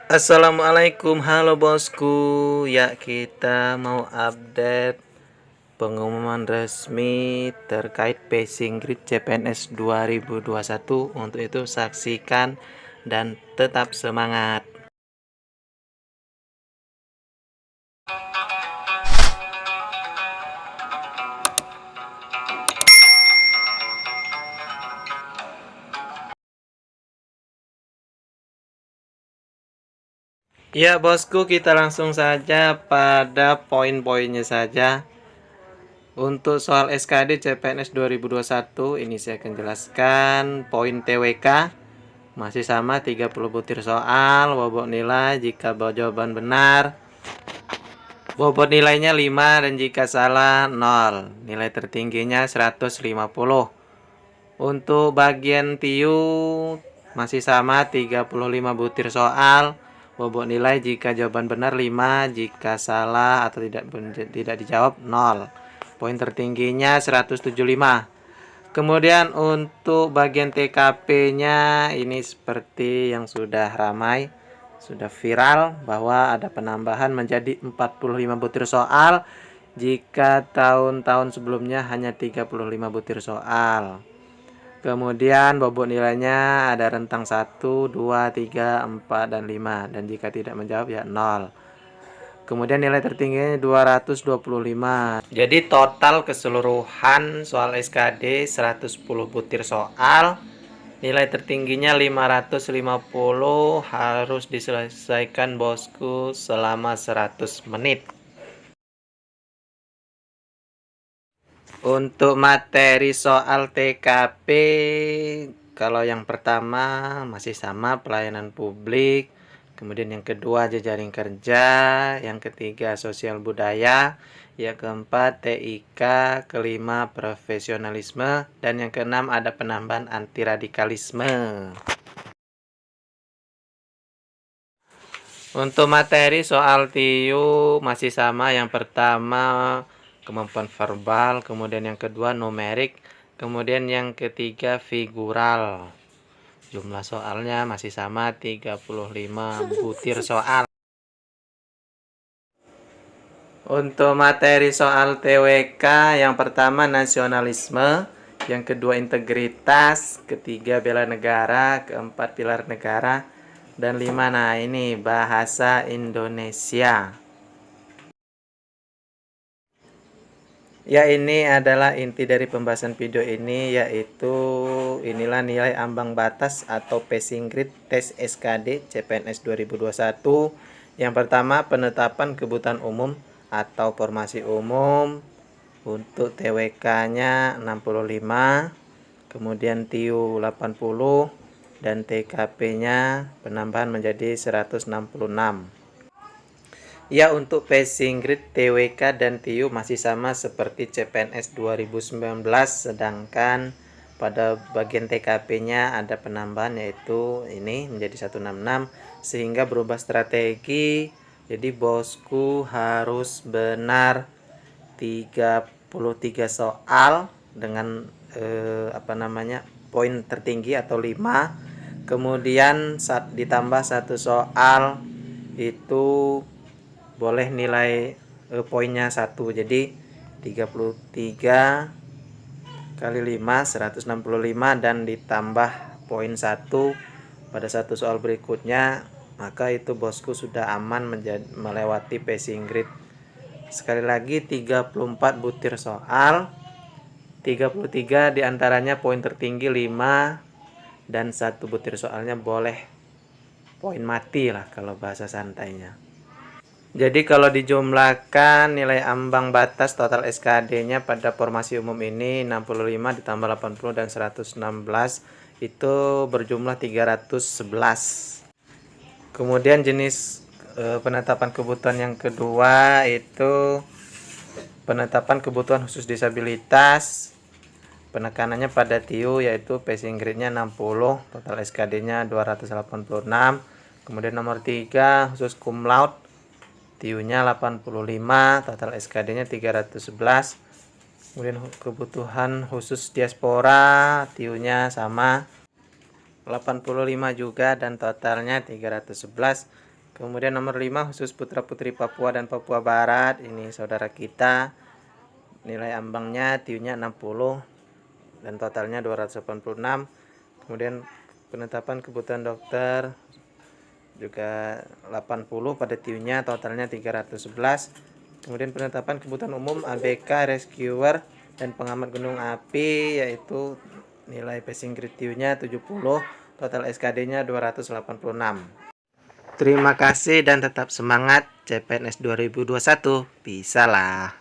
Assalamualaikum, halo bosku. Ya, kita mau update pengumuman resmi terkait passing grade CPNS 2021. Untuk itu saksikan dan tetap semangat. Ya bosku, kita langsung saja pada poin-poinnya saja. Untuk soal SKD CPNS 2021 ini saya akan jelaskan. Poin TWK masih sama 30 butir soal, bobot nilai jika jawaban benar bobot nilainya 5 dan jika salah 0. Nilai tertingginya 150. Untuk bagian TIU masih sama 35 butir soal, bobot nilai jika jawaban benar 5, jika salah atau tidak dijawab 0. Poin tertingginya 175. Kemudian untuk bagian TKP-nya ini seperti yang sudah ramai, sudah viral bahwa ada penambahan menjadi 45 butir soal jika tahun-tahun sebelumnya hanya 35 butir soal. Kemudian bobot nilainya ada rentang 1, 2, 3, 4, dan 5. Dan jika tidak menjawab ya 0. Kemudian nilai tertingginya 225. Jadi total keseluruhan soal SKD 110 butir soal. Nilai tertingginya 550, harus diselesaikan bosku selama 100 menit. Untuk materi soal TKP, kalau yang pertama masih sama pelayanan publik, kemudian yang kedua jejaring kerja, yang ketiga sosial budaya, yang keempat TIK, kelima profesionalisme, dan yang keenam ada penambahan anti radikalisme. Untuk materi soal TIU masih sama, yang pertama kemampuan verbal, kemudian yang kedua numerik, kemudian yang ketiga figural. Jumlah soalnya masih sama 35 butir soal. Untuk materi soal TWK, yang pertama nasionalisme, yang kedua integritas, ketiga bela negara, keempat pilar negara, dan 5 nah ini bahasa Indonesia. Ya, ini adalah inti dari pembahasan video ini, yaitu inilah nilai ambang batas atau passing grade tes SKD CPNS 2021. Yang pertama penetapan kebutuhan umum atau formasi umum. Untuk TWK-nya 65, kemudian TIU 80, dan TKP-nya penambahan menjadi 166. Ya, untuk passing grade TWK dan TIU masih sama seperti CPNS 2019, sedangkan pada bagian TKP-nya ada penambahan, yaitu ini menjadi 166, sehingga berubah strategi. Jadi bosku harus benar 33 soal dengan poin tertinggi atau 5. Kemudian ditambah 1 soal itu boleh nilai poinnya 1. Jadi 33 kali 5 165, dan ditambah poin 1 pada 1 soal berikutnya, maka itu bosku sudah aman melewati passing grade. Sekali lagi 34 butir soal, 33 diantaranya poin tertinggi 5, dan 1 butir soalnya boleh poin mati lah kalau bahasa santainya. Jadi kalau dijumlahkan nilai ambang batas total SKD-nya pada formasi umum ini 65 ditambah 80 dan 116 itu berjumlah 311. Kemudian jenis penetapan kebutuhan yang kedua itu penetapan kebutuhan khusus disabilitas. Penekanannya pada TIU yaitu passing grade-nya 60, total SKD-nya 286. Kemudian nomor 3 khusus cum laude, TIU-nya 85, total SKD-nya 311. Kemudian kebutuhan khusus diaspora, TIU-nya sama 85 juga dan totalnya 311. Kemudian nomor 5 khusus putra putri Papua dan Papua Barat, ini saudara kita, nilai ambangnya TIU-nya 60 dan totalnya 286. Kemudian penetapan kebutuhan dokter juga 80 pada TIU-nya, totalnya 311. Kemudian penetapan kebutuhan umum ABK, rescuer, dan pengamat gunung api, yaitu nilai passing grade TIU-nya 70, total SKD-nya 286. Terima kasih dan tetap semangat, CPNS 2021 bisa lah.